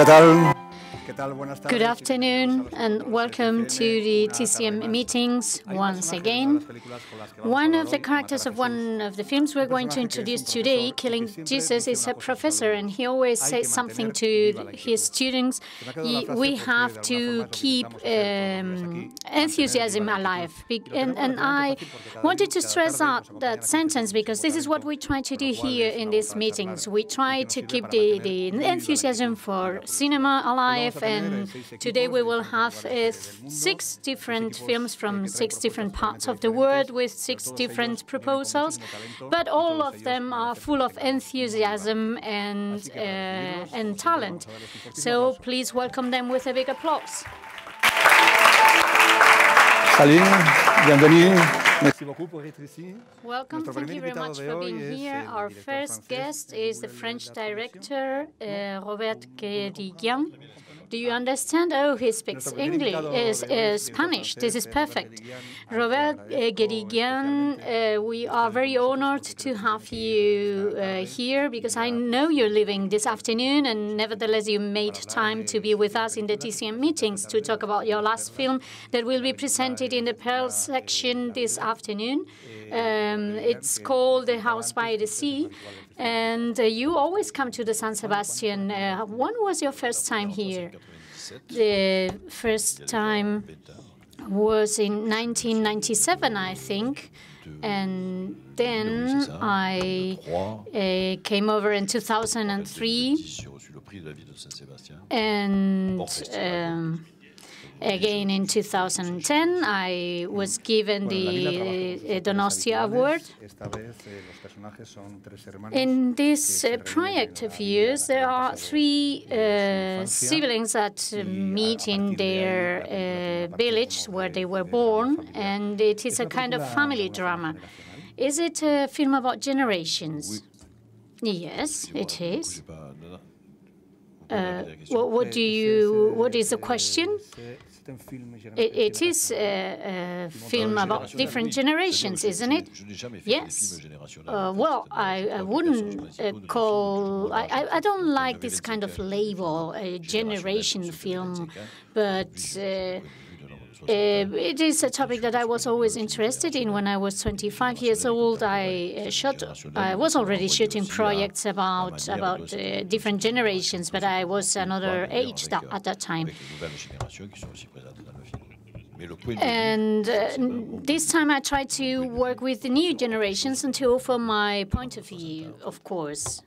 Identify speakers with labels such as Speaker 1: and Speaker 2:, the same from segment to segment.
Speaker 1: Good afternoon and welcome to the TCM meetings once again. One of the characters of one of the films we're going to introduce today, Killing Jesus, is a professor, and he always says something to his students. We have to keep enthusiasm alive. And I wanted to stress out that sentence because this is what we try to do here in these meetings. We try to keep the enthusiasm for cinema alive, and today we will have 6 different films from 6 different parts of the world with 6 different proposals, but all of them are full of enthusiasm and talent. So please welcome them with a big applause. Welcome, thank you very much for being here. Our first guest is the French director, Robert Guédiguian. Do you understand? Oh, he speaks English, Spanish. This is perfect. Robert Guédiguian, we are very honored to have you here because I know you're leaving this afternoon, and nevertheless you made time to be with us in the TCM meetings to talk about your last film that will be presented in the Pearl section this afternoon. It's called The House by the Sea. And you always come to the San Sebastian. When was your first time here? The first time was in 1997, I think. And then I came over in 2003. And again, in 2010, I was given the Donostia Award. In this project of yours, there are 3 siblings that meet in their village where they were born, and it is a kind of family drama. Is it a film about generations? Yes, it is. What is the question? It is a film about different generations, isn't it? Yes. Well, I wouldn't call... I don't like this kind of label, a generation film, but... it is a topic that I was always interested in. When I was 25 years old, I was already shooting projects about different generations, but I was another age at that time. And this time I tried to work with the new generations and to offer my point of view, of course.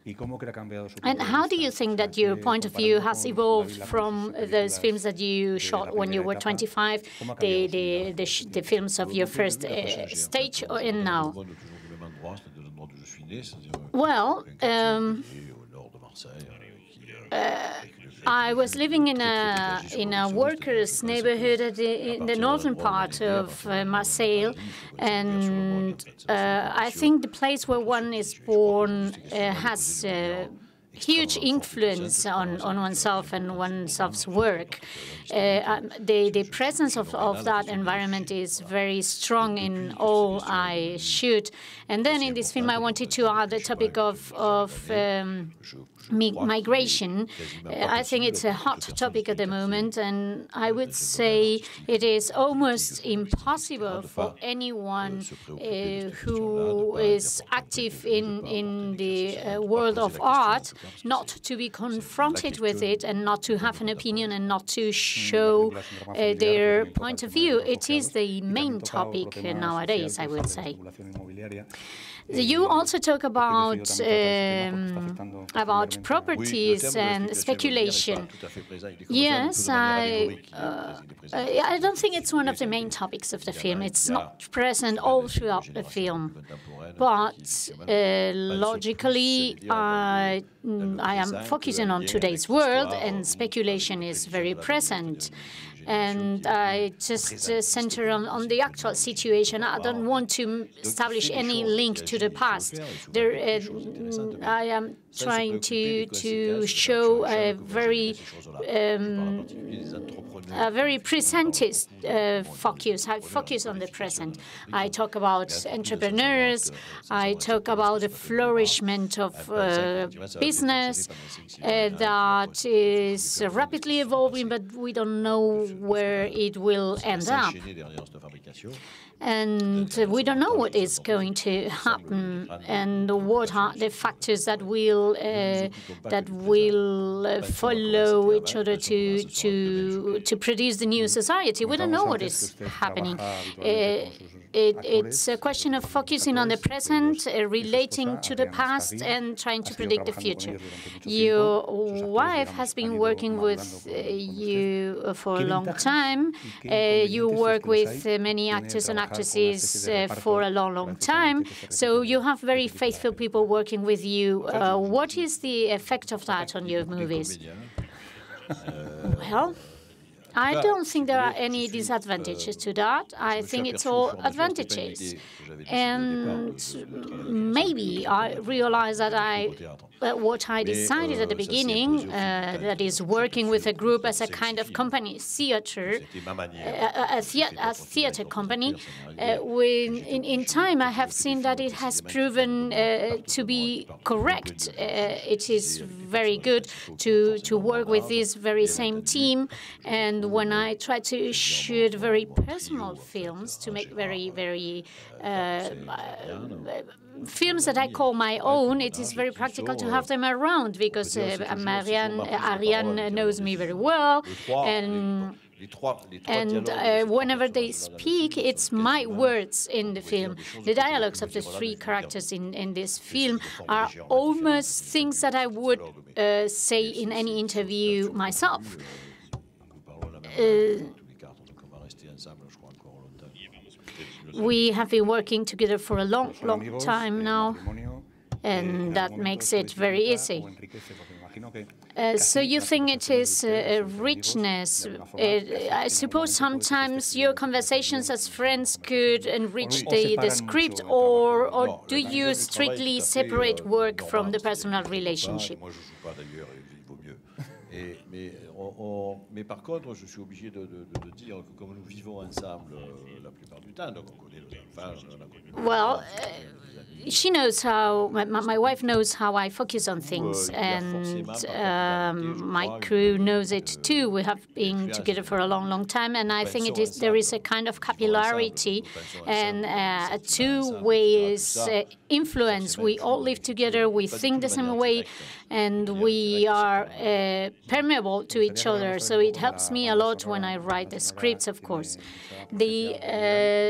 Speaker 1: And how do you think that your point of view has evolved from those films that you shot when you were 25, the films of your first stage, and now? Well, I was living in a workers' neighborhood in the northern part of Marseille, and I think the place where one is born has huge influence on oneself and oneself's work. The presence of that environment is very strong in all I shoot. And then in this film I wanted to add the topic of migration. I think it's a hot topic at the moment, and I would say it is almost impossible for anyone who is active in the world of art not to be confronted with it and not to have an opinion and not to show their point of view. It is the main topic nowadays, I would say. You also talk about properties and speculation. Yes, I don't think it's one of the main topics of the film. It's not present all throughout the film. But logically, I am focusing on today's world, and speculation is very present. and I just center on the actual situation. I don't want to establish any link to the past. I am trying to show a very presentist focus. I focus on the present. I talk about entrepreneurs. I talk about the flourishment of business that is rapidly evolving, but we don't know where it will end up. And we don't know what is going to happen and what are the factors that will follow each other to produce the new society. We don't know what is happening. It's a question of focusing on the present, relating to the past, and trying to predict the future. Your wife has been working with you for a long time. You work with many actors and actresses for a long, long time. So you have very faithful people working with you. What is the effect of that on your movies? Well, I don't think there are any disadvantages to that. I think it's all advantages. And maybe I realize that what I decided at the beginning, that is working with a group as a kind of company, a theater company, in time I have seen that it has proven to be correct. It is very good to work with this very same team. And when I try to shoot very personal films, to make very, very films that I call my own, it is very practical to have them around because Ariane knows me very well, and whenever they speak, it's my words in the film. The dialogues of the three characters in this film are almost things that I would say in any interview myself. We have been working together for a long, long time now, and that makes it very easy. So you think it is a richness. I suppose sometimes your conversations as friends could enrich the script, or do you strictly separate work from the personal relationship?
Speaker 2: Mais par contre, je suis obligé de dire que comme nous vivons ensemble la plupart du temps, donc on connaît nos enfants, on a connu.
Speaker 1: Well, she knows how, my wife knows how I focus on things, and my crew knows it too. We have been together for a long, long time, and I think there is a kind of capillarity and a two-way influence. We all live together, we think the same way, and we are permeable to each other. So it helps me a lot when I write the scripts, of course. The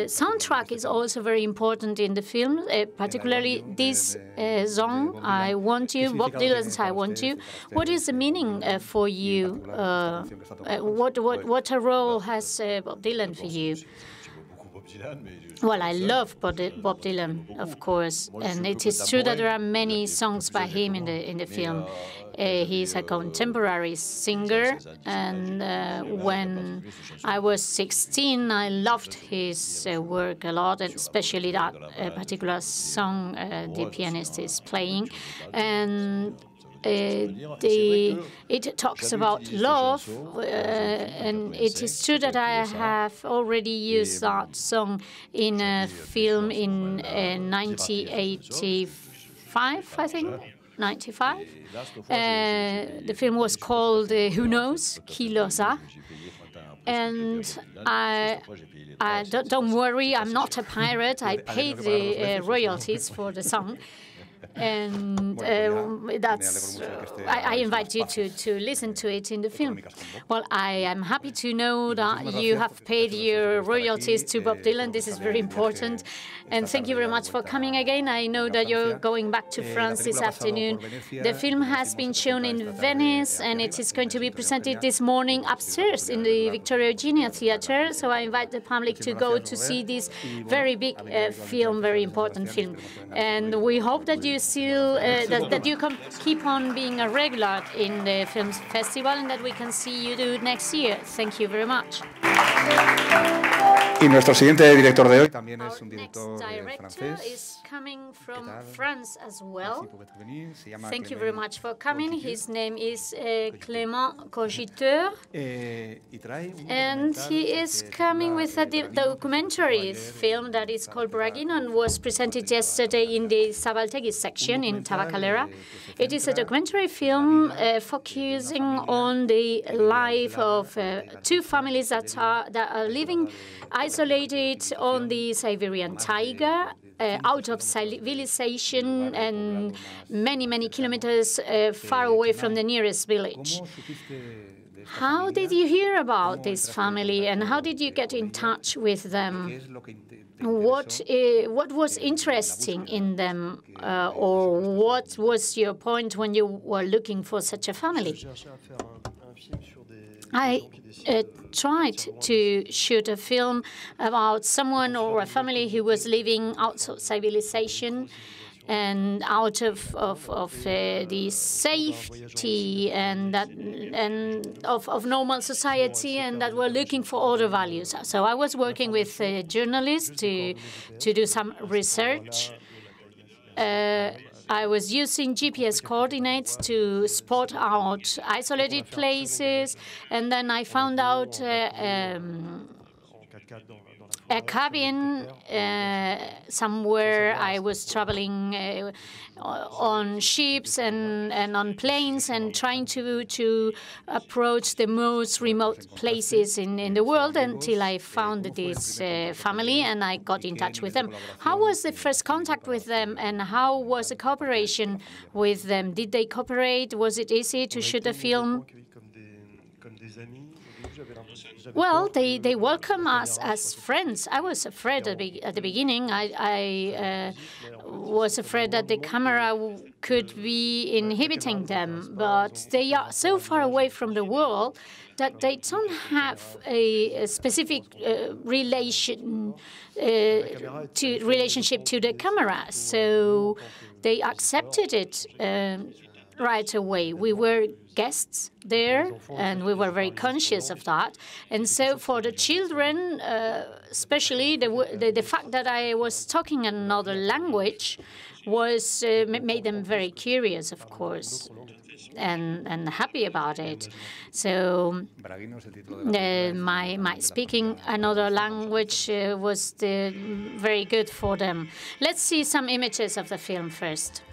Speaker 1: soundtrack is also very important in the film, particularly this song, I Want You, Bob Dylan's I Want You. What is the meaning for you? What a role has Bob Dylan for you? Well, I love Bob Dylan, of course, and it is true that there are many songs by him in the film. He's a contemporary singer, and when I was 16, I loved his work a lot, and especially that particular song the pianist is playing. And it talks about love, and it is true that I have already used that song in a film in 1985, I think. 95. The film was called Who Knows? Qui lo sa? And don't worry, I'm not a pirate. I paid the royalties for the song. And that's I invite you to listen to it in the film. Well, I am happy to know that you have paid your royalties to Bob Dylan. This is very important. And thank you very much for coming again. I know that you're going back to France this afternoon. The film has been shown in Venice, and it is going to be presented this morning upstairs in the Victoria Eugenia Theatre. So I invite the public to go to see this very big film, very important film. And we hope that you still that you can keep on being a regular in the film festival, and that we can see you do next year. Thank you very much.
Speaker 3: Y nuestro siguiente director de hoy también es un director francés.
Speaker 1: Is coming from France as well. Thank you very much for coming. His name is Clément Cogiteur, and he is coming with a documentary film that is called Bragging and was presented yesterday in the Zabaltegui section in Tabacalera. It is a documentary film focusing on the life of two families that are living isolated on the Siberian taiga, out of civilization and many, many kilometers far away from the nearest village. How did you hear about this family, and how did you get in touch with them? What was interesting in them, or what was your point when you were looking for such a family? I tried to shoot a film about someone or a family who was living outside of civilization and out of the safety and of normal society, and that were looking for other values. So I was working with journalists to do some research. I was using GPS coordinates to spot out isolated places, and then I found out a cabin somewhere. I was traveling on ships and on planes and trying to approach the most remote places in the world until I found this family and I got in touch with them. How was the first contact with them, and how was the cooperation with them? Did they cooperate? Was it easy to shoot a film? Well, they welcome us as friends. I was afraid at the beginning. I was afraid that the camera could be inhibiting them, but they are so far away from the world that they don't have a specific relationship to the camera. So they accepted it right away. We were guests there, and we were very conscious of that. And so for the children, especially the fact that I was talking another language was made them very curious, of course, and happy about it. So my speaking another language was very good for them. Let's see some images of the film first.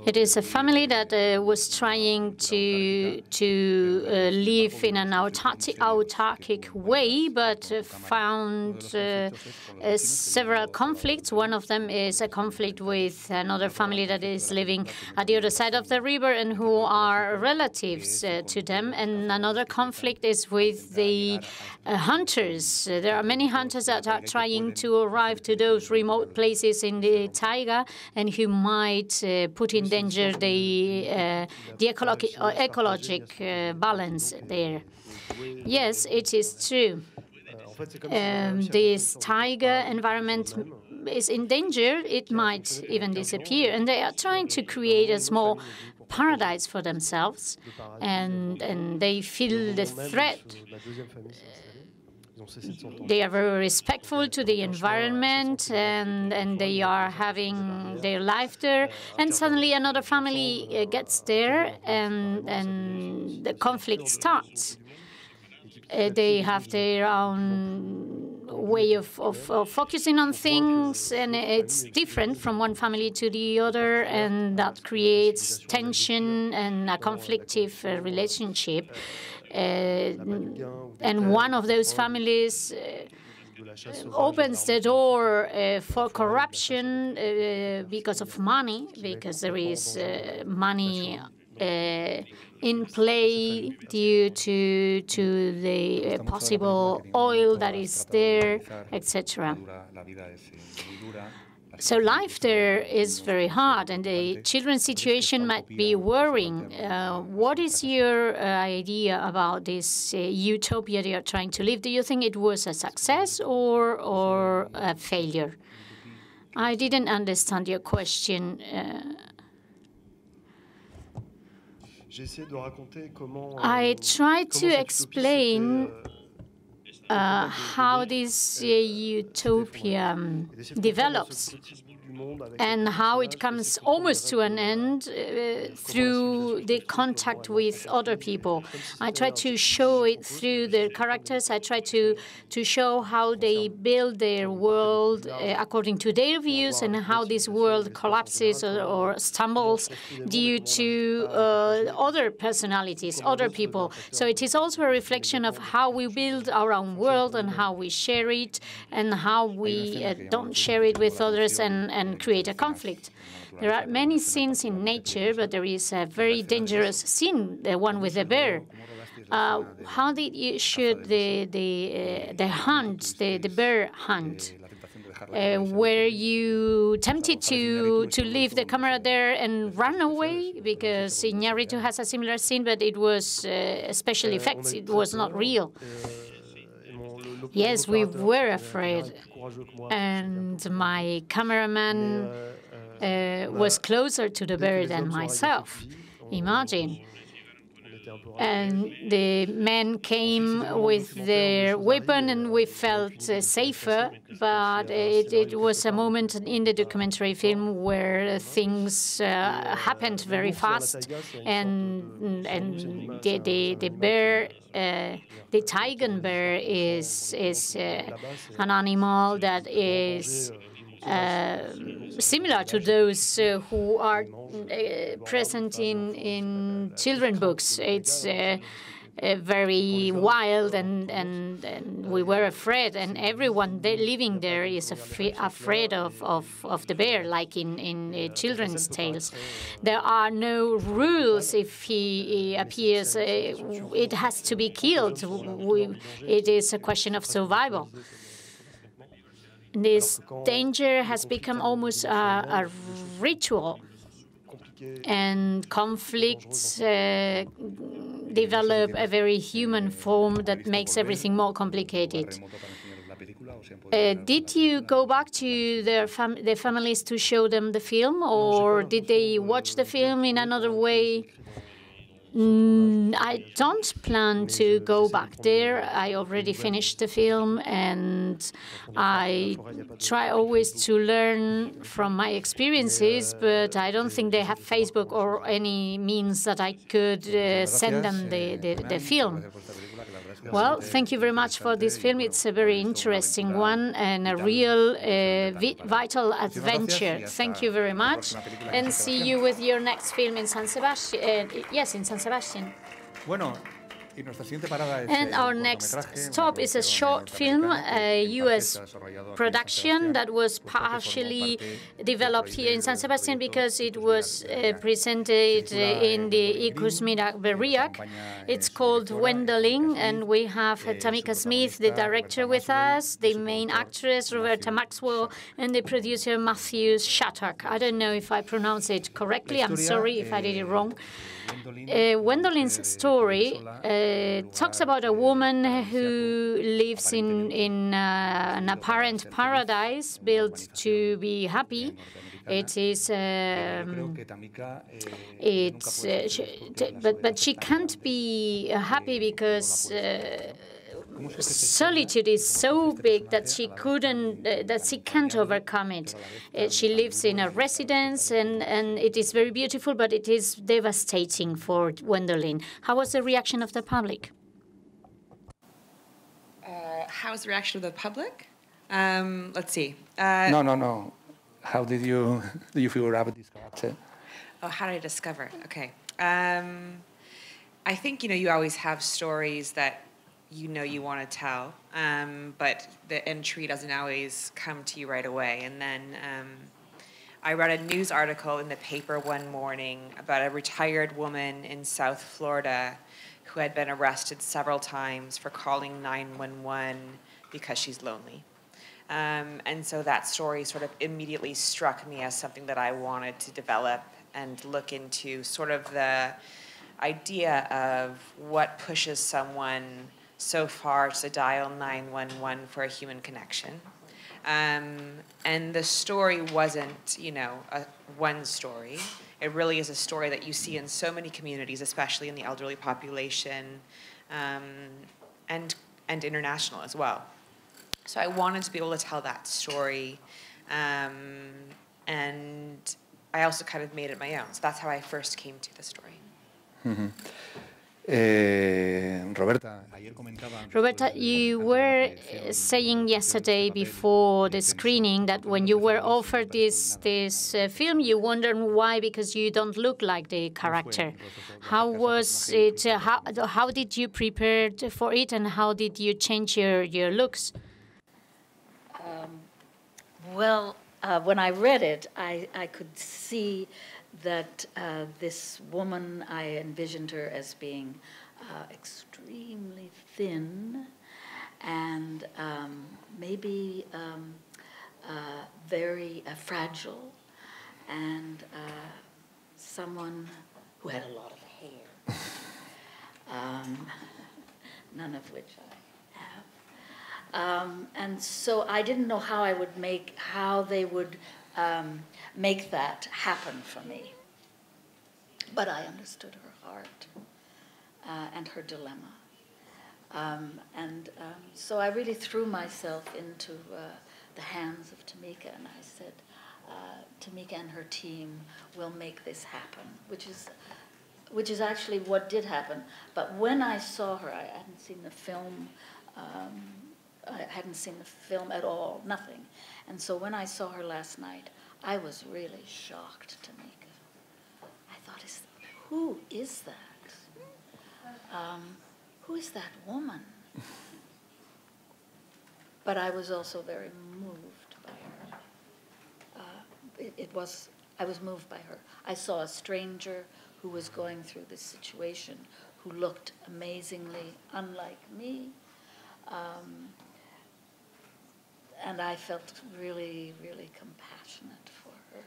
Speaker 1: It is a family that was trying to live in an autarkic way, but found several conflicts. One of them is a conflict with another family that is living at the other side of the river and who are relatives to them. And another conflict is with the hunters. There are many hunters that are trying to arrive to those remote places in the taiga and who might put in danger the ecologic balance there. Yes, it is true. This taiga environment is in danger. It might even disappear. And they are trying to create a small paradise for themselves, and they feel the threat. They are very respectful to the environment, and they are having their life there. And suddenly another family gets there, and the conflict starts. They have their own way of focusing on things, and it's different from one family to the other, and that creates tension and a conflictive relationship. And one of those families opens the door for corruption because of money, because there is money in play due to the possible oil that is there, etc. So life there is very hard, and the children's situation might be worrying. What is your idea about this utopia they are trying to live? Do you think it was a success or a failure? I didn't understand your question. I tried to explain how this utopia develops and how it comes almost to an end through the contact with other people. I try to show it through their characters. I try to show how they build their world according to their views and how this world collapses or stumbles due to other personalities, other people. So it is also a reflection of how we build our own world and how we share it and how we don't share it with others and create a conflict. There are many scenes in nature, but there is a very dangerous scene, the one with the bear. How did you shoot the hunt, the bear hunt? Were you tempted to leave the camera there and run away? Because Iñárritu has a similar scene, but it was special effects. It was not real. Yes, we were afraid. And my cameraman was closer to the bear than myself. Imagine. And the men came with their weapon, and we felt safer. But it was a moment in the documentary film where things happened very fast, and the bear, the tiger bear, is an animal that is similar to those who are present in children's books. It's very wild, and we were afraid, and everyone living there is afraid of the bear, like in children's tales. There are no rules. If he appears, it has to be killed. It is a question of survival. This danger has become almost a ritual, and conflicts develop a very human form that makes everything more complicated. Did you go back to their families to show them the film, or did they watch the film in another way? I don't plan to go back there. I already finished the film, and I try always to learn from my experiences, but I don't think they have Facebook or any means that I could send them the film. Well, thank you very much for this film. It's a very interesting one and a real vital adventure. Thank you very much, and see you with your next film in San Sebastian. Yes, in San Sebastian. And our next stop is a short film, a U.S. production that was partially developed here in San Sebastian because it was presented in the Icus Mira Berriak. It's called Wendling, and we have Tamika Smith, the director, with us, the main actress, Roberta Maxwell, and the producer, Matthew Shattuck. I don't know if I pronounce it correctly. I'm sorry if I did it wrong. Wendling's story talks about a woman who lives in an apparent paradise built to be happy. It is, but she can't be happy because solitude is so big that she can't overcome it. She lives in a residence, and it is very beautiful, but it is devastating for Wendling. How was the reaction of the public?
Speaker 4: How was the reaction of the public? Let's see.
Speaker 3: No. How did you figure out this character?
Speaker 4: Oh, how did I discover it? Okay. I think, you always have stories that you want to tell, but the entry doesn't always come to you right away. And then I read a news article in the paper one morning about a retired woman in South Florida who had been arrested several times for calling 911 because she's lonely. And so that story sort of immediately struck me as something that I wanted to develop and look into, sort of the idea of what pushes someone so far to dial 911 for a human connection. And the story wasn't, you know, one story. It really is a story that you see in so many communities, especially in the elderly population, and international as well. So I wanted to be able to tell that story, and I also kind of made it my own. So that's how I first came to the story.
Speaker 3: Mm-hmm.
Speaker 1: Roberta, you were saying yesterday before the screening that when you were offered this film, you wondered why, because you don't look like the character. How was it? How did you prepare for it, and how did you change your looks?
Speaker 5: Well, when I read it, I could see that this woman, I envisioned her as being extremely thin and maybe very fragile, and someone who had a lot of hair, none of which I have. And so I didn't know how they would make that happen for me. But I understood her heart and her dilemma. So I really threw myself into the hands of Tamika, and I said, Tamika and her team will make this happen, which is actually what did happen. But when I saw her, I hadn't seen the film. I hadn't seen the film at all, nothing. And so when I saw her last night, I was really shocked, Tamika. I thought, who is that? Who is that woman? But I was also very moved by her. I was moved by her. I saw a stranger who was going through this situation, who looked amazingly unlike me. And I felt really, really compassionate for her.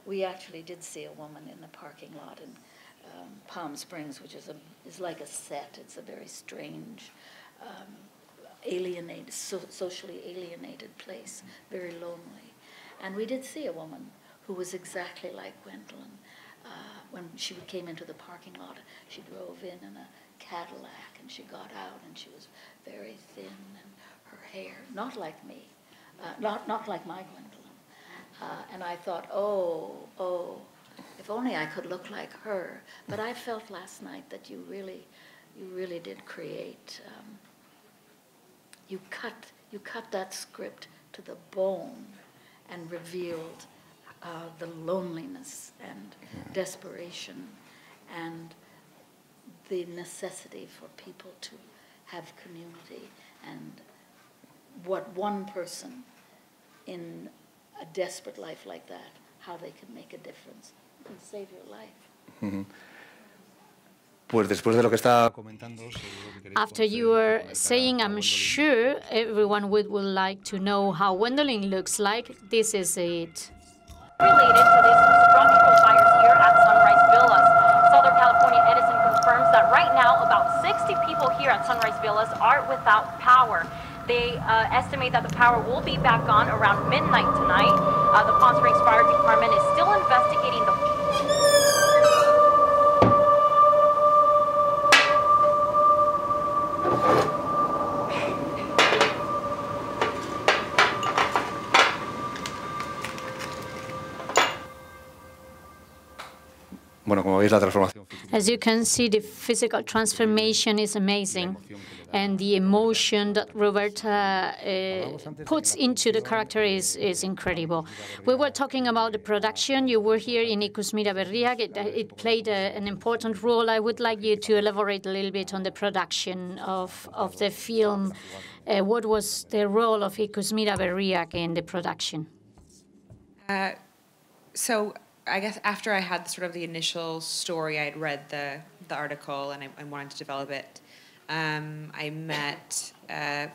Speaker 5: We actually did see a woman in the parking lot in Palm Springs, which is like a set. It's a very strange, alienated, socially alienated place, very lonely. And we did see a woman who was exactly like Gwendolyn. When she came into the parking lot, she drove in a Cadillac, and she got out, and she was very thin, and her hair, not like me, not like my Gwendolyn. And I thought, oh, if only I could look like her. But I felt last night that you really did create. You cut that script to the bone, and revealed the loneliness and desperation, and the necessity for people to have community, and what one person in a desperate life like that, how they can make a difference and save your life.
Speaker 3: Pues después de lo que está comentando,
Speaker 1: after you were saying, I'm sure everyone would like to know how Gwendolyn looks like. This is it.
Speaker 6: Related to these structural fires here at Sunrise Villas. Southern California Edison confirms that right now about 60 people here at Sunrise Villas are without power. They estimate that the power will be back on around midnight tonight. The Palm Springs Fire Department is still investigating the
Speaker 1: As you can see, the physical transformation is amazing, and the emotion that Roberta puts into the character is incredible. We were talking about the production. You were here in Ikusmira Berriak. It played an important role. I would like you to elaborate a little bit on the production of the film. what was the role of Ikusmira Berriak in the production?
Speaker 4: So I guess after I had sort of the initial story, I had read the article and I wanted to develop it. I met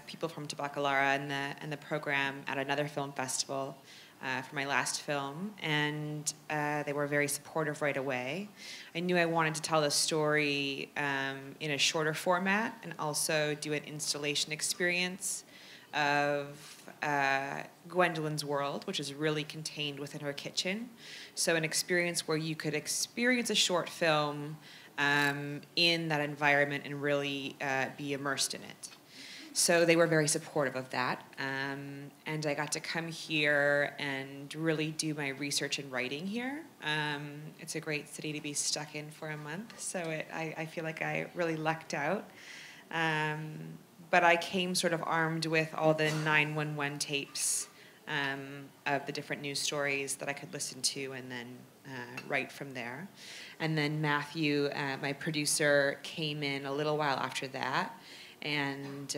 Speaker 4: people from Tabakalara and the program at another film festival for my last film, and they were very supportive right away. I knew I wanted to tell the story in a shorter format and also do an installation experience of Gwendolyn's world, which is really contained within her kitchen. So an experience where you could experience a short film in that environment and really be immersed in it. So they were very supportive of that. And I got to come here and really do my research and writing here. It's a great city to be stuck in for a month, so I feel like I really lucked out. But I came sort of armed with all the 911 tapes of the different news stories that I could listen to and then write from there. And then Matthew, my producer, came in a little while after that and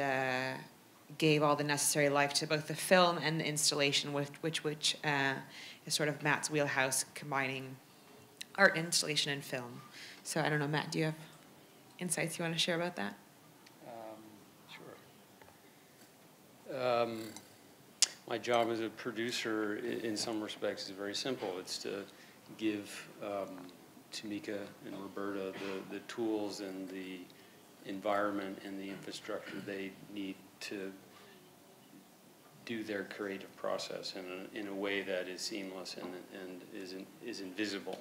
Speaker 4: gave all the necessary life to both the film and the installation, which is sort of Matt's wheelhouse, combining art installation and film. So I don't know, Matt, do you have insights you want to share about that?
Speaker 7: Sure. My job as a producer, in some respects, is very simple. It's to give Tamika and Roberta the tools and the environment and the infrastructure they need to do their creative process in a way that is seamless and is invisible,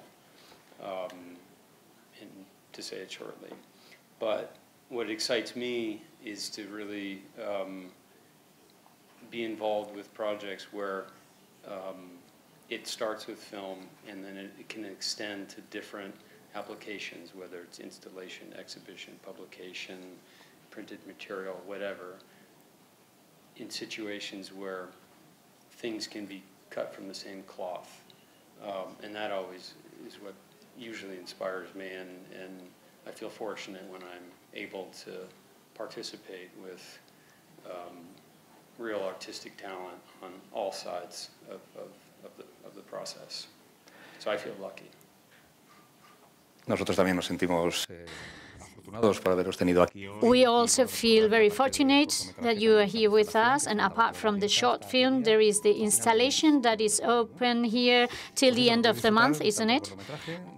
Speaker 7: and to say it shortly. But what excites me is to really be involved with projects where it starts with film and then it can extend to different applications, whether it's installation, exhibition, publication, printed material, whatever, in situations where things can be cut from the same cloth. And that always is what usually inspires me, and I feel fortunate when I'm able to participate with real artistic talent on all sides of the process. So I feel lucky.
Speaker 3: Nosotros también nos sentimos afortunados por haberos tenido aquí hoy.
Speaker 1: We also feel very fortunate that you are here with us, and apart from the short film, there is the installation that is open here till the end of the month, isn't it?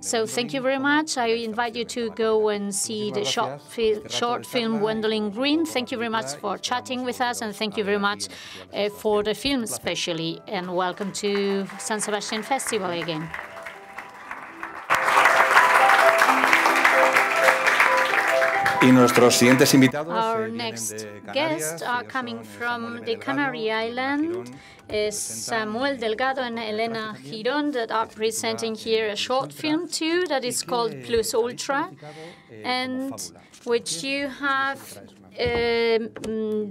Speaker 1: So thank you very much. I invite you to go and see the short film Gwendolyn Green. Thank you very much for chatting with us, and thank you very much for the film especially, and welcome to San Sebastian Festival again.
Speaker 3: Y nuestros siguientes invitados
Speaker 1: Our next guests are coming from the Canary Islands. Samuel Delgado and Elena Girón that are presenting here a short film too that is called Plus Ultra, and which you have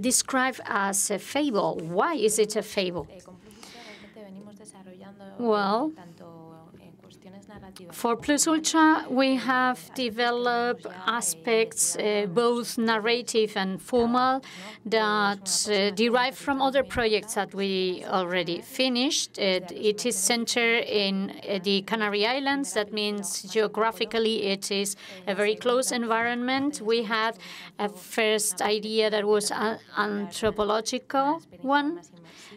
Speaker 1: described as a fable. Why is it a fable? Well, for Plus Ultra, we have developed aspects, both narrative and formal, that derive from other projects that we already finished. It is centered in the Canary Islands. That means geographically it is a very close environment. We had a first idea that was an anthropological one.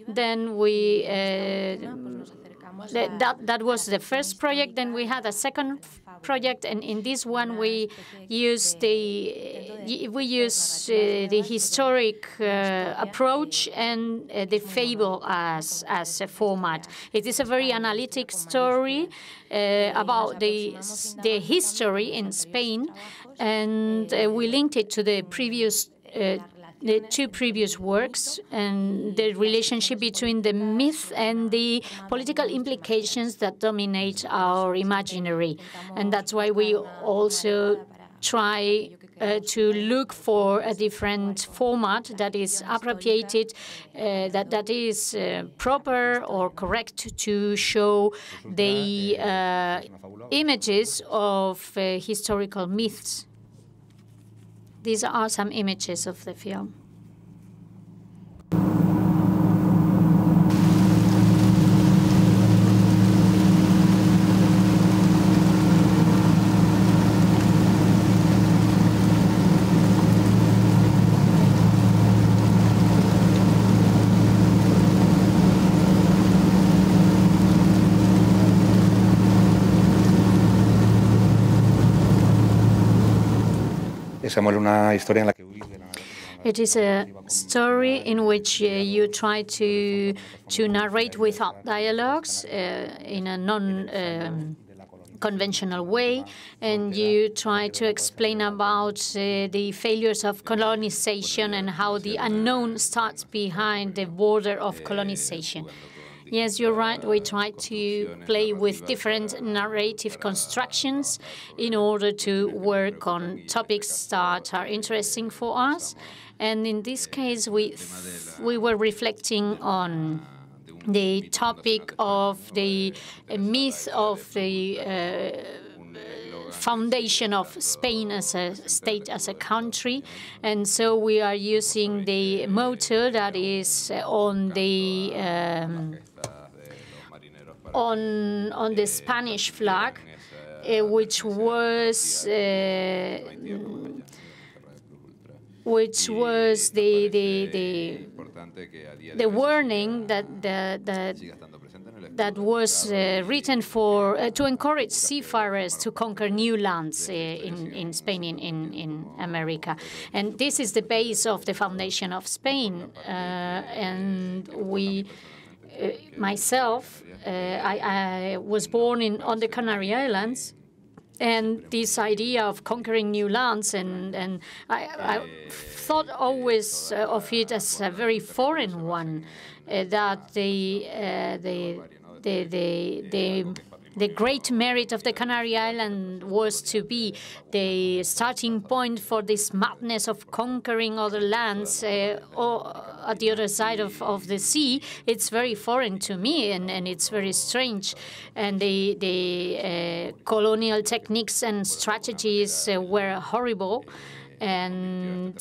Speaker 1: Then we that was the first project. Then we had a second project, and in this one we use the historic approach and the fable as a format. It is a very analytic story about the history in Spain, and we linked it to the two previous works and the relationship between the myth and the political implications that dominate our imaginary. And that's why we also try to look for a different format that is appropriated, that is proper or correct to show the images of historical myths. These are some images of the film. It is a story in which you try to narrate without dialogues in a non-conventional way, and you try to explain about the failures of colonization and how the unknown starts behind the border of colonization. Yes, you're right. We try to play with different narrative constructions in order to work on topics that are interesting for us. And in this case, we were reflecting on the topic of the myth of the foundation of Spain as a state, as a country. And so we are using the motto that is on the Spanish flag, which was the warning that was written for to encourage seafarers to conquer new lands in Spain, in America. And this is the base of the foundation of Spain. And we, myself, I was born on the Canary Islands. And this idea of conquering new lands, and I thought always of it as a very foreign one, that the great merit of the Canary Island was to be the starting point for this madness of conquering other lands or at the other side of the sea. It's very foreign to me, and it's very strange. And the colonial techniques and strategies were horrible. And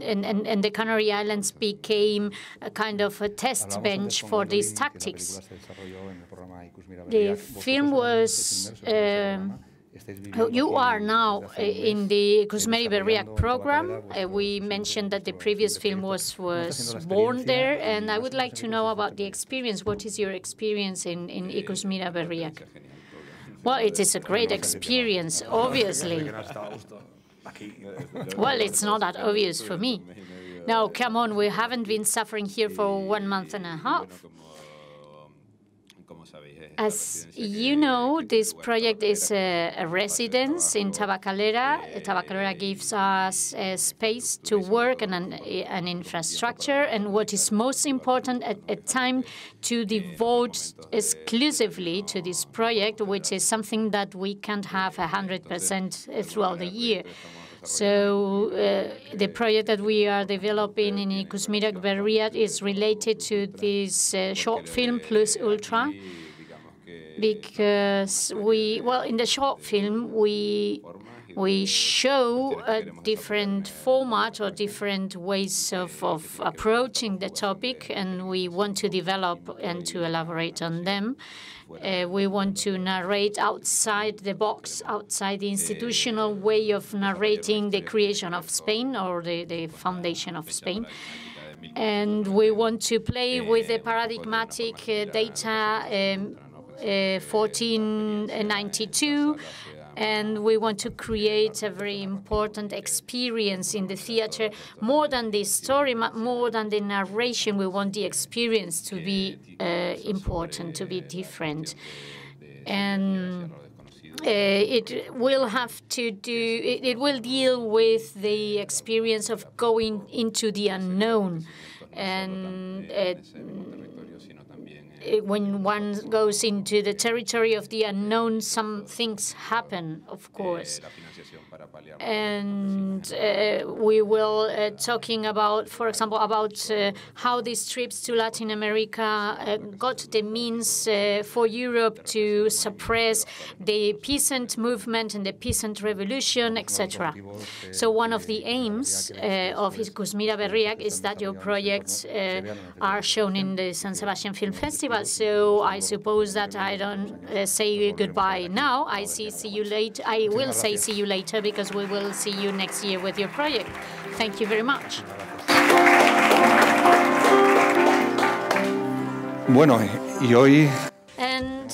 Speaker 1: and the Canary Islands became a kind of a test bench for these tactics. The film was. You are now in the Ikusmeri Berriak program. We mentioned that the previous film was born there, and I would like to know about the experience. What is your experience in Ikusmeri Berriak? Well, it is a great experience, obviously. Well, it's not that obvious for me. No, come on, we haven't been suffering here for 1 month and a half. As you know, this project is a residence in Tabacalera. Tabacalera gives us a space to work and an infrastructure, and what is most important, a time to devote exclusively to this project, which is something that we can't have 100% throughout the year. So the project that we are developing in Ikusmeri Berriak is related to this short film Plus Ultra, because in the short film we show a different format or different ways of approaching the topic, and we want to develop and to elaborate on them. We want to narrate outside the box, outside the institutional way of narrating the creation of Spain or the foundation of Spain. And we want to play with the paradigmatic data 1492, and we want to create a very important experience in the theater. More than the story, more than the narration, we want the experience to be important, to be different. And it will deal with the experience of going into the unknown. And when one goes into the territory of the unknown, some things happen, of course. And we will talking about, for example, about how these trips to Latin America got the means for Europe to suppress the peasant movement and the peasant revolution, etc. So one of the aims of Ikusmeri Berriak is that your projects are shown in the San Sebastian Film Festival. So I suppose that I don't say goodbye now. I see you later. I will say see you later, because we will see you next year with your project. Thank you very much.
Speaker 3: Bueno, y hoy
Speaker 1: And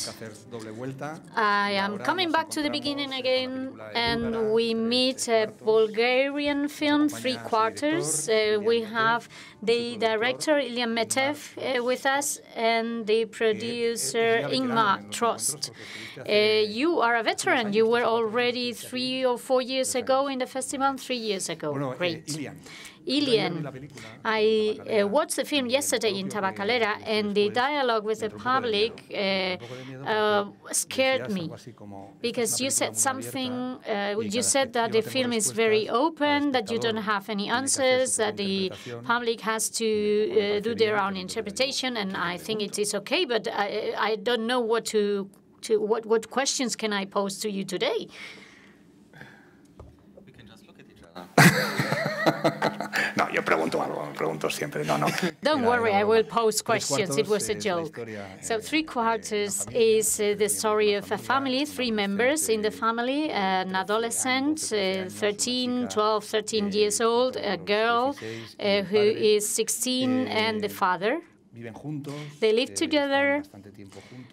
Speaker 1: I am coming back to the beginning again, and we meet a Bulgarian film, Three Quarters. We have the director, Ilya Metev, with us, and the producer, Ingmar Trost. You are a veteran. You were already 3 or 4 years ago in the festival, 3 years ago. Great. Ilian, I watched the film yesterday in Tabacalera, and the dialogue with the public scared me, because you said something, you said that the film is very open, that you don't have any answers, that the public has to do their own interpretation, and I think it is okay, but I don't know what questions can I pose to you today.
Speaker 8: We can just look at each other.
Speaker 3: No, yo pregunto siempre. No.
Speaker 1: Don't worry, I will pose questions. It was a joke. So Three Quarters is the story of a family, 3 members in the family, an adolescent, 12, 13 years old, a girl who is 16, and the father. They live together,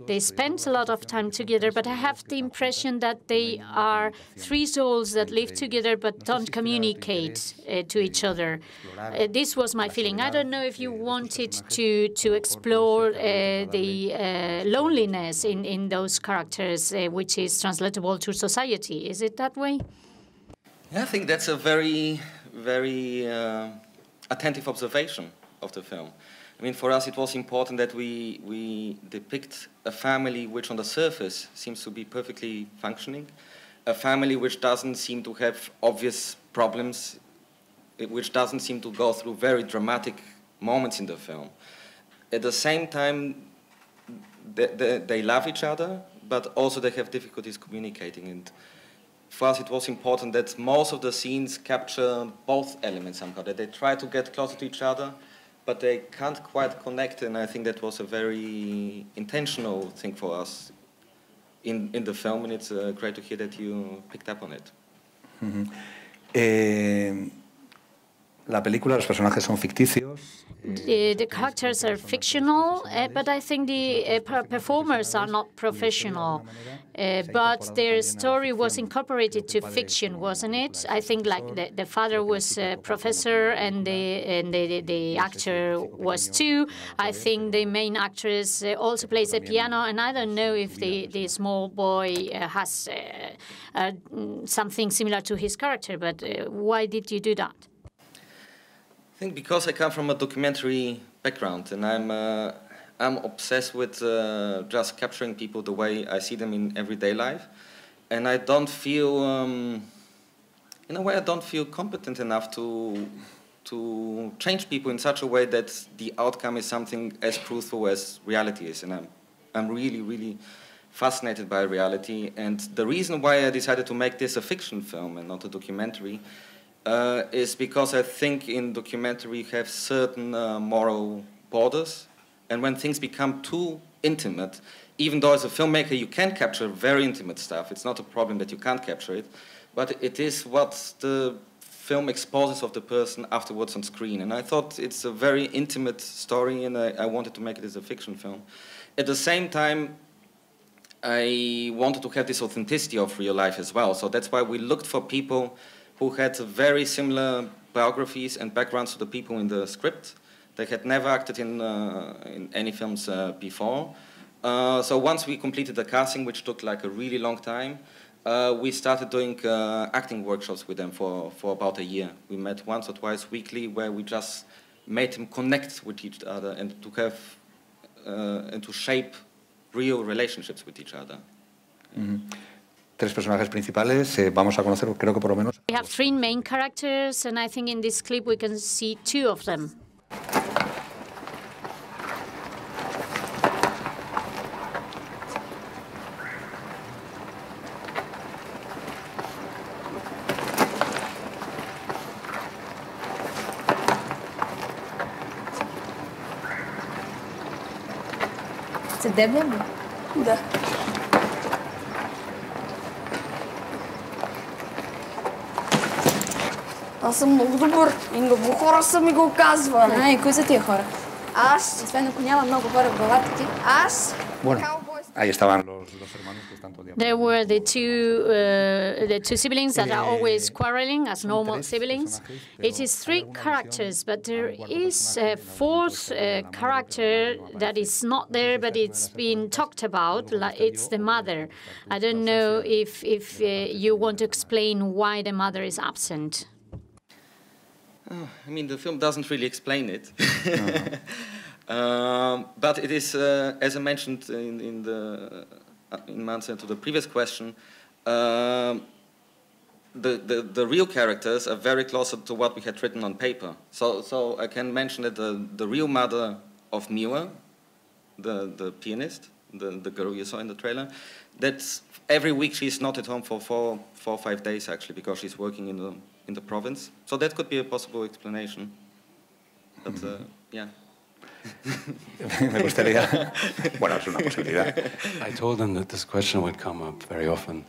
Speaker 1: they spend a lot of time together, but I have the impression that they are 3 souls that live together but don't communicate to each other. This was my feeling. I don't know if you wanted to explore the loneliness in those characters, which is translatable to society. Is it that way?
Speaker 8: Yeah, I think that's a very, very attentive observation of the film. I mean, for us, it was important that we depict a family which, on the surface, seems to be perfectly functioning, a family which doesn't seem to have obvious problems, which doesn't seem to go through very dramatic moments in the film. At the same time, they love each other, but also they have difficulties communicating. And for us, it was important that most of the scenes capture both elements somehow, that they try to get closer to each other, but they can't quite connect, and I think that was a very intentional thing for us in the film, and it's great to hear that you picked up on it.
Speaker 3: La película, los personajes son ficticios.
Speaker 1: The characters are fictional, but I think the performers are not professional. But their story was incorporated to fiction, wasn't it? I think like the father was a professor and the actor was too. I think the main actress also plays the piano, and I don't know if the small boy has something similar to his character, but why did you do that?
Speaker 8: I think because I come from a documentary background, and I'm obsessed with just capturing people the way I see them in everyday life, and I don't feel, in a way, I don't feel competent enough to change people in such a way that the outcome is something as truthful as reality is, and I'm really, really fascinated by reality, and the reason why I decided to make this a fiction film and not a documentary is because I think in documentary you have certain moral borders, and when things become too intimate, even though as a filmmaker you can capture very intimate stuff, it's not a problem that you can't capture it, but it is what the film exposes of the person afterwards on screen. And I thought it's a very intimate story, and I wanted to make it as a fiction film. At the same time, I wanted to have this authenticity of real life as well, so that's why we looked for people who had very similar biographies and backgrounds to the people in the script. They had never acted in any films before. So once we completed the casting, which took like a really long time, we started doing acting workshops with them for about a year. We met once or twice weekly, where we just made them connect with each other and to have and to shape real relationships with each other.
Speaker 3: Mm-hmm. 3 personajes principales, vamos a conocer, creo que por lo menos.
Speaker 1: We have 3 main characters, and I think in this clip we can see 2 of them.
Speaker 9: Це Дебля? Да. Аз съм много добър. И много хора са ми го казвали.
Speaker 10: И кои са тия хора?
Speaker 9: Аз.
Speaker 10: Освен ако няма много хора в главата ти.
Speaker 9: Аз.
Speaker 3: Bueno, Ahí estaban los hermanos que están todo el día.
Speaker 1: There were the two siblings that are always quarreling as normal siblings. It is 3 characters, but there is a 4th character that is not there, but it's been talked about. It's the mother. I don't know if you want to explain why the mother is absent.
Speaker 8: I mean, the film doesn't really explain it. But it is, as I mentioned in my answer to the previous question, the real characters are very close to what we had written on paper. So I can mention that the real mother of Miwa, the pianist, the girl you saw in the trailer, that's every week she's not at home for 4 or 5 days actually, because she's working in the province. So that could be a possible explanation. But yeah.
Speaker 3: Me gustaría. Bueno, es una posibilidad.
Speaker 10: I told them that this question would come up very often.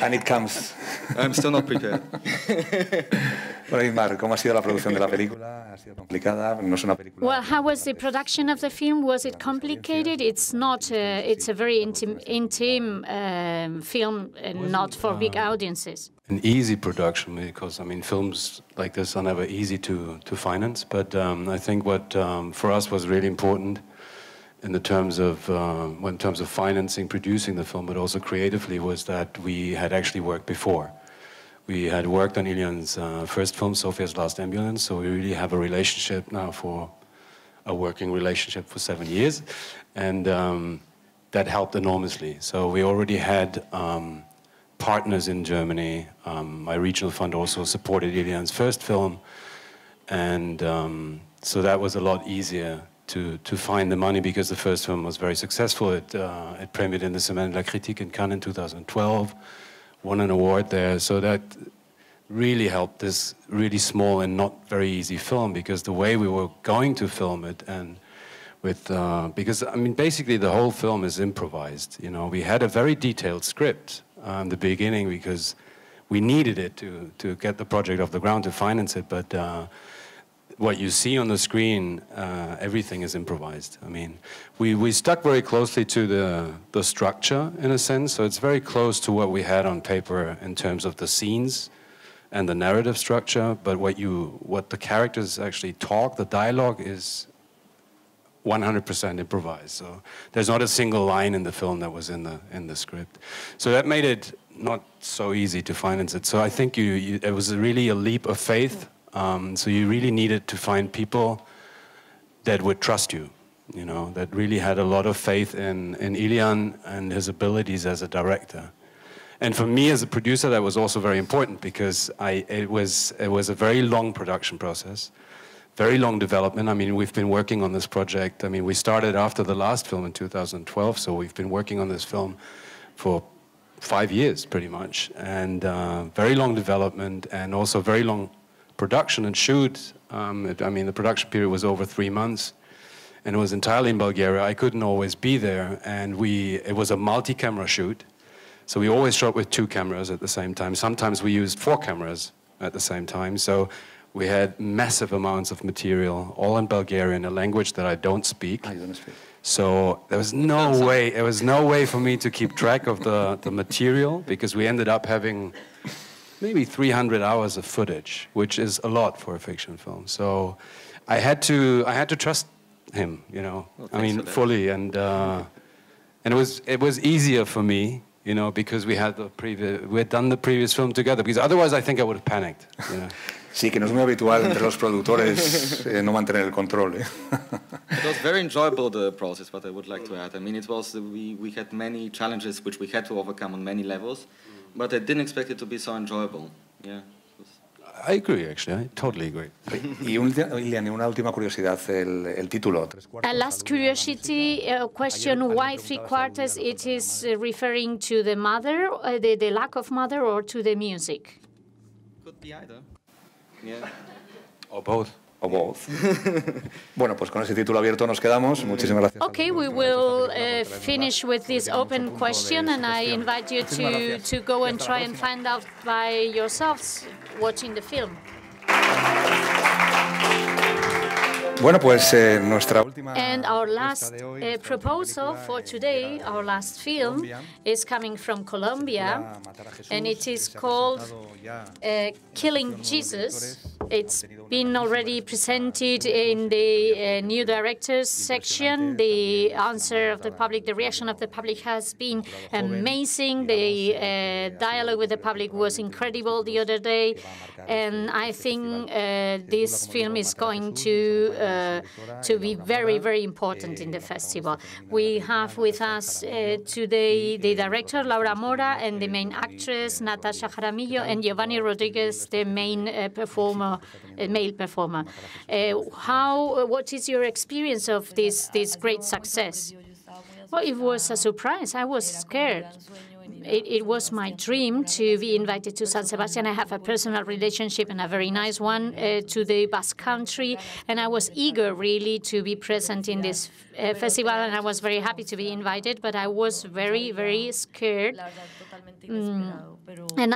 Speaker 3: And it comes.
Speaker 8: I'm still not prepared.
Speaker 3: Bueno, Ismar, ¿cómo ha sido la producción de la película? ¿Ha sido complicada? No es una película.
Speaker 1: Well, how was the production of the film? Was it complicated? It's not. It's a very intimate film, and not for big audiences.
Speaker 10: An easy production, because I mean films like this are never easy to finance. But I think what for us was really important in the terms of financing, producing the film, but also creatively, was that we had actually worked before. We had worked on Ilyan's first film, Sophia's Last Ambulance, so we really have a relationship now, for a working relationship for 7 years, and that helped enormously. So we already had partners in Germany. My regional fund also supported Ilyan's first film, and so that was a lot easier to find the money, because the first film was very successful. It premiered in the Semaine de la Critique in Cannes in 2012, won an award there, so that really helped this really small and not very easy film, because the way we were going to film it, and with because I mean basically the whole film is improvised. You know, we had a very detailed script in the beginning, because we needed it to get the project off the ground, to finance it, but what you see on the screen, everything is improvised. I mean, we stuck very closely to the structure, in a sense, so it's very close to what we had on paper in terms of the scenes and the narrative structure, but what the characters actually talk, the dialogue, is 100% improvised. So there's not a single line in the film that was in the script. So that made it not so easy to finance it. So I think it was really a leap of faith. So you really needed to find people that would trust you, you know, that really had a lot of faith in Ilyan and his abilities as a director. And for me as a producer, that was also very important, because it was a very long production process, very long development. I mean, we've been working on this project. I mean, we started after the last film in 2012, so we've been working on this film for 5 years, pretty much, and very long development, and also very long production and shoot. I mean, the production period was over 3 months, and it was entirely in Bulgaria. I couldn't always be there, and it was a multi-camera shoot, so we always shot with 2 cameras at the same time. Sometimes we used 4 cameras at the same time, so we had massive amounts of material, all in Bulgarian, a language that I don't speak.
Speaker 3: I don't speak.
Speaker 10: So there was no way for me to keep track of the material, because we ended up having maybe 300 hours of footage, which is a lot for a fiction film. So I had to trust him, you know. Well, I mean, fully, and it was easier for me, you know, because we had done the previous film together. Because otherwise, I think I would have panicked. You know?
Speaker 3: Sí, que no es muy habitual entre los productores no mantener el control.
Speaker 8: It was very enjoyable, the process, but I would like to add. I mean, it was we had many challenges which we had to overcome on many levels, but I didn't expect it to be so enjoyable. Yeah.
Speaker 10: I agree, actually. I totally agree.
Speaker 3: Y una última curiosidad, el título.
Speaker 1: A last curiosity question, why 3/4? It is referring to the mother, the lack of mother, or to the music?
Speaker 8: Could be either. Yeah.
Speaker 10: Or both.
Speaker 3: O both. Bueno, pues con ese título abierto nos quedamos. Muchísimas gracias.
Speaker 1: Okay, we will finish with this open question, and I invite you to go and try and find out by yourselves watching the film.
Speaker 3: Bueno, pues nuestra última
Speaker 1: And our last proposal for today, our last film, is coming from Colombia, and it is called Killing Jesus. It's been already presented in the new directors section. The answer of the public, the reaction of the public has been amazing. The dialogue with the public was incredible the other day, and I think this film is going to be very, very important in the festival. We have with us today the director, Laura Mora, and the main actress, Natasha Jaramillo, and Giovanni Rodriguez, the main male performer. What is your experience of this great success? Well, it was a surprise. I was scared. It was my dream to be invited to San Sebastian. I have a personal relationship, and a very nice one, to the Basque Country, and I was eager really to be present in this festival, and I was very happy to be invited, but I was very, very scared. And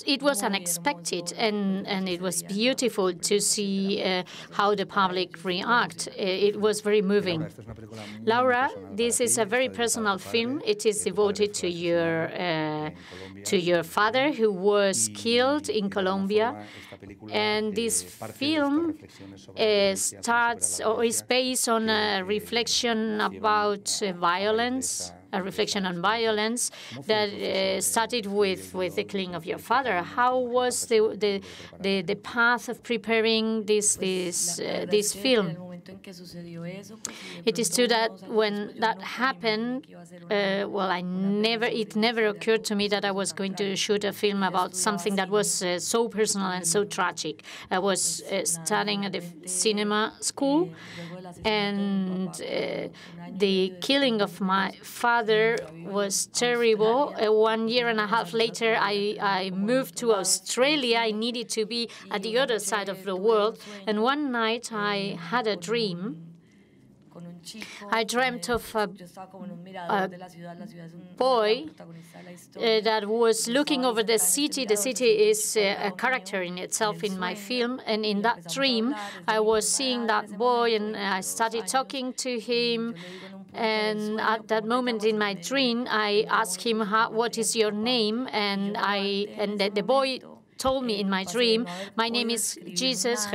Speaker 1: it was unexpected, and it was beautiful to see how the public react. It was very moving. Laura, this is a very personal film. It is devoted to your father, who was killed in Colombia. And this film starts or is based on a reflection about violence, a reflection on violence that started with the killing of your father. How was the path of preparing this film? It is true that when that happened, it never occurred to me that I was going to shoot a film about something that was so personal and so tragic. I was studying at the cinema school, and the killing of my father was terrible. 1 year and a half later, I moved to Australia. I needed to be at the other side of the world, and one night I had a dream. I dreamt of a boy that was looking over the city. The city is a character in itself in my film, and in that dream, I was seeing that boy, and I started talking to him. And at that moment in my dream, I asked him, "What is your name?" And the boy told me in my dream, "My name is Jesus,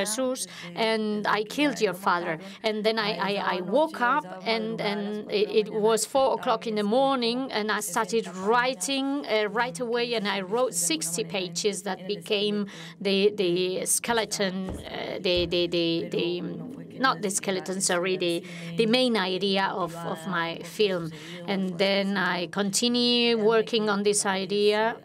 Speaker 1: and I killed your father." And then I woke up, and it was 4 o'clock in the morning, and I started writing right away, and I wrote 60 pages that became the skeleton, not the skeleton, sorry, the main idea of my film. And then I continue working on this idea.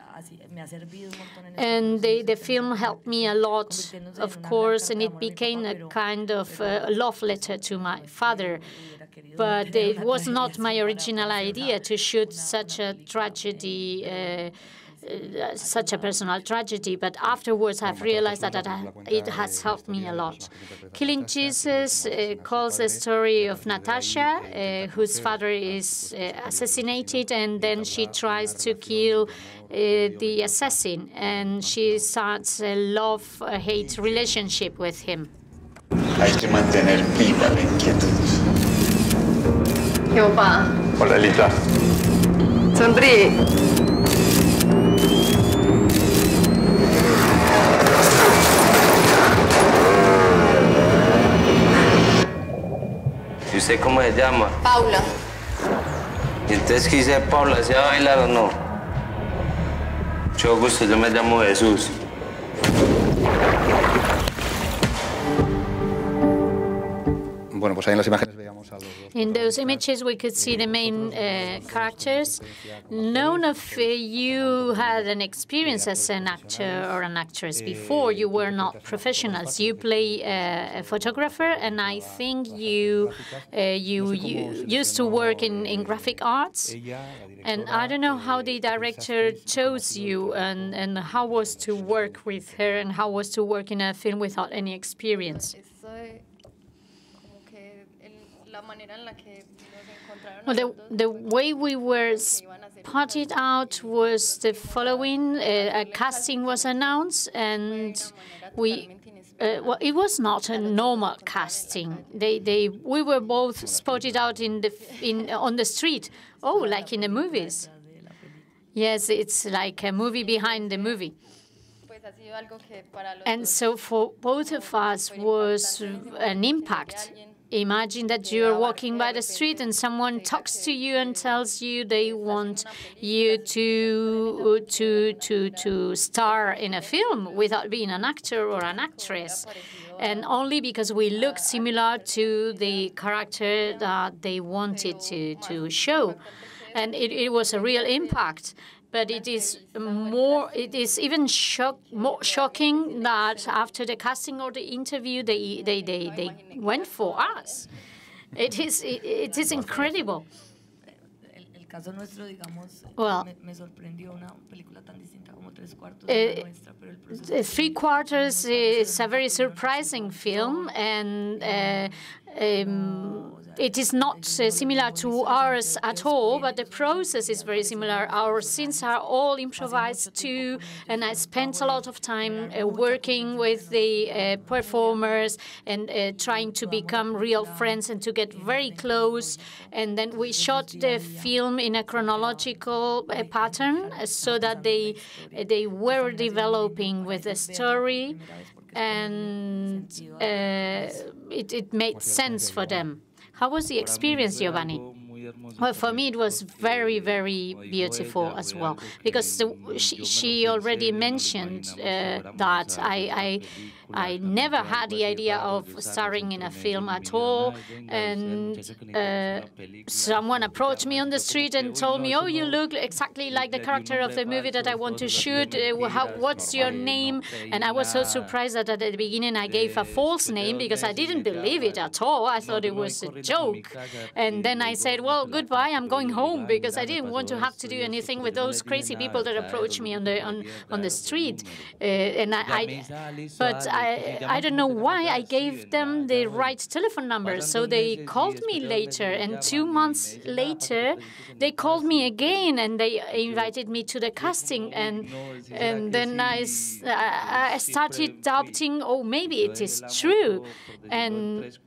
Speaker 1: And the film helped me a lot, of course, and it became a kind of love letter to my father. But it was not my original idea to shoot such a tragedy, such a personal tragedy, but afterwards I've realized that it has helped me a lot. Killing Jesus calls the story of Natasha, whose father is assassinated, and then she tries to kill the assassin, and she starts a love-hate relationship with him.
Speaker 11: Hay que mantener viva la inquietud.
Speaker 9: Jehová.
Speaker 11: Hola, Elita.
Speaker 9: Sonríe.
Speaker 12: ¿Y usted cómo se llama?
Speaker 9: Paula.
Speaker 12: ¿Y entonces qué dice Paula? ¿Se va a bailar o no? Mucho gusto, yo me llamo Jesús.
Speaker 3: Bueno, pues ahí en las imágenes veíamos a los dos.
Speaker 1: In those images, we could see the main characters. None of you had an experience as an actor or an actress before. You were not professionals. You play a photographer, and I think you used to work in graphic arts. And I don't know how the director chose you, and how was to work with her, and how was to work in a film without any experience. Well, the way we were spotted out was the following. A casting was announced, and we well, it was not a normal casting. We were both spotted out on the street. Oh, like in the movies. Yes, it's like a movie behind the movie. And so for both of us was an impact. Imagine that you're walking by the street and someone talks to you and tells you they want you to star in a film without being an actor or an actress, and only because we look similar to the character that they wanted to show. And it was a real impact. But it is even more shocking that after the casting or the interview, they went for us. It is incredible. Well, Three Quarters is a very surprising film, and it is not similar to ours at all, but the process is very similar. Our scenes are all improvised too, and I spent a lot of time working with the performers and trying to become real friends and to get very close. And then we shot the film in a chronological pattern so that they were developing with the story, and it made sense for them. How was the experience, Giovanni? Well, for me, it was very, very beautiful as well, because she already mentioned that I never had the idea of starring in a film at all, and someone approached me on the street and told me, "Oh, you look exactly like the character of the movie that I want to shoot. What's your name?" And I was so surprised that at the beginning I gave a false name because I didn't believe it at all. I thought it was a joke. And then I said, "Well, goodbye, I'm going home," because I didn't want to have to do anything with those crazy people that approached me on the street. But I don't know why I gave them the right telephone number. So they called me later, and 2 months later, they called me again, and they invited me to the casting. And then I started doubting, oh, maybe it is true. And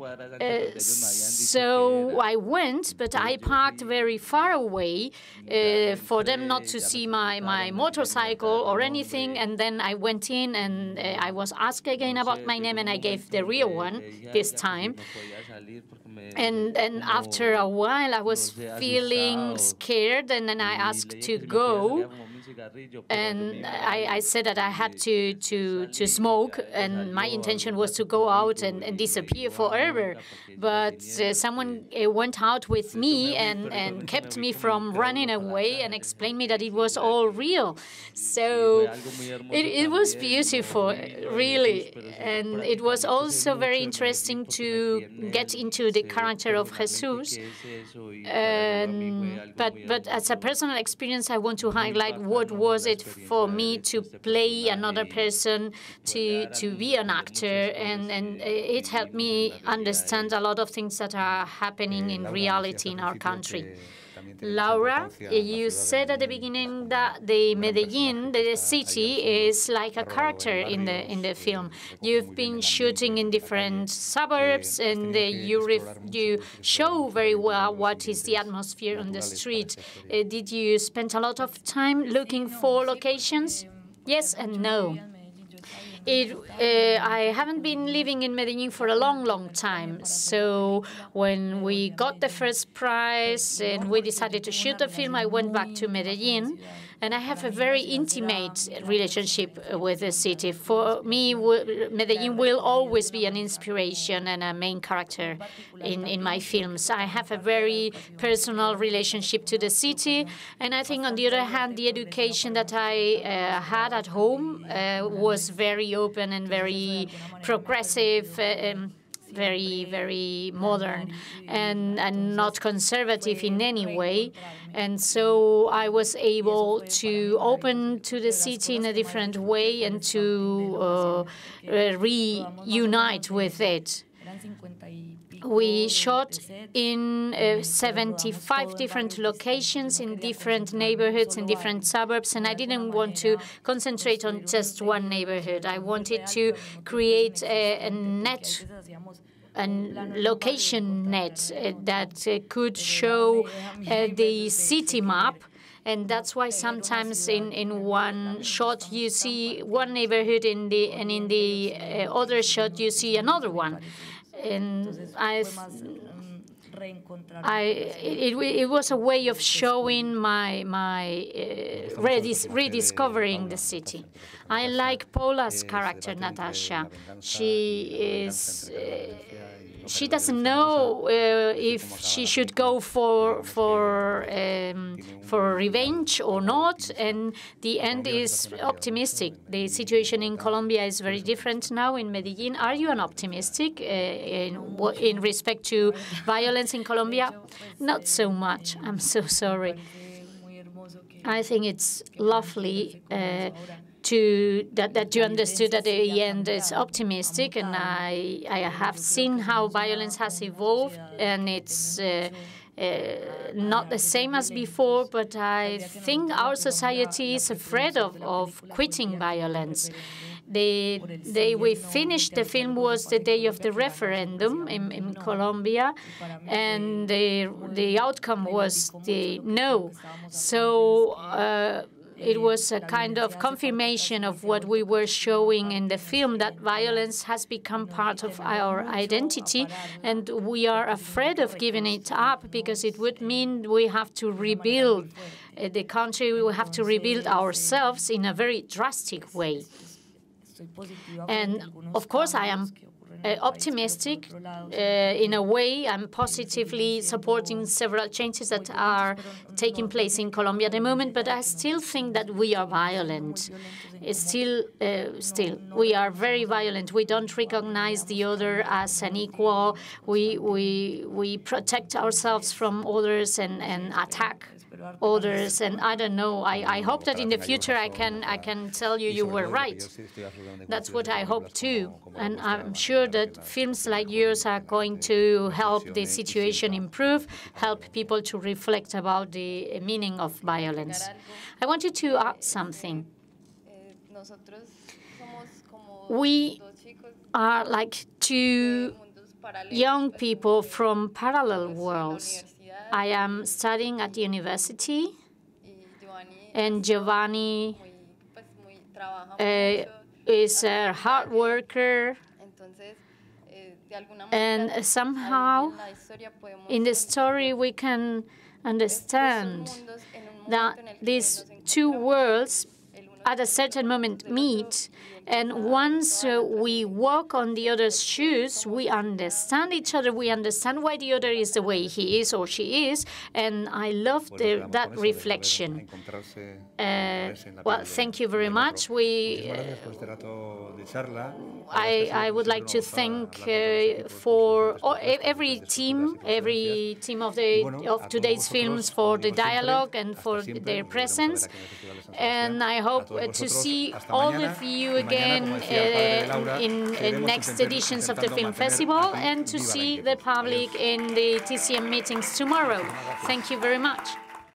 Speaker 1: so I went, but I parked very far away for them not to see my motorcycle or anything. And then I went in, and I was asked again about my name, and I gave the real one this time. And after a while, I was feeling scared, and then I asked to go. And I said that I had to smoke, and my intention was to go out and disappear forever. But someone went out with me and kept me from running away and explained me that it was all real. So it was beautiful, really. And it was also very interesting to get into the character of Jesus. But as a personal experience, I want to highlight what was it for me to play another person, to be an actor, and it helped me understand a lot of things that are happening in reality in our country. Laura, you said at the beginning that the Medellin, the city, is like a character in the film. You've been shooting in different suburbs, and you show very well what is the atmosphere on the street. Did you spend a lot of time looking for locations? Yes and no. I haven't been living in Medellin for a long, long time. So when we got the first prize and we decided to shoot the film, I went back to Medellin. And I have a very intimate relationship with the city. For me, Medellin will always be an inspiration and a main character in my films. I have a very personal relationship to the city. And I think, on the other hand, the education that I had at home was very open and very progressive, very, very modern, and not conservative in any way. And so I was able to open to the city in a different way and to reunite with it. We shot in 75 different locations in different neighborhoods, in different suburbs, and I didn't want to concentrate on just one neighborhood. I wanted to create a location net that could show the city map. And that's why sometimes in one shot you see one neighborhood and in the other shot you see another one. And it was a way of showing rediscovering the city. I like Paula's character, Natasha. She doesn't know if she should go for revenge or not, and the end is optimistic. The situation in Colombia is very different now in Medellin. Are you an optimistic in respect to violence in Colombia? Not so much. I'm so sorry. I think it's lovely that you understood that the end is optimistic, and I have seen how violence has evolved, and it's not the same as before, but I think our society is afraid of quitting violence. The day we finished the film was the day of the referendum in Colombia, and the outcome was the no. So it was a kind of confirmation of what we were showing in the film, that violence has become part of our identity, and we are afraid of giving it up because it would mean we have to rebuild the country, we will have to rebuild ourselves in a very drastic way. And of course, I am optimistic in a way. I'm positively supporting several changes that are taking place in Colombia at the moment, but I still think that we are violent. Still, we are very violent. We don't recognize the other as an equal. We protect ourselves from others and attack others, and I don't know. I hope that in the future I can tell you were right. That's what I hope too, and I'm sure that films like yours are going to help the situation improve, help people to reflect about the meaning of violence. I wanted to add something. We are like two young people from parallel worlds. I am studying at the university, and Giovanni is a hard worker, and somehow in the story we can understand that these two worlds at a certain moment meet, and once we walk on the other's shoes, we understand each other, we understand why the other is the way he is or she is, and I love that reflection. Well, thank you very much. I would like to thank for every team of today's films for the dialogue and for their presence, and I hope to see all of you again in next editions of the Film Festival, and to see the public in the TCM meetings tomorrow. Thank you very much.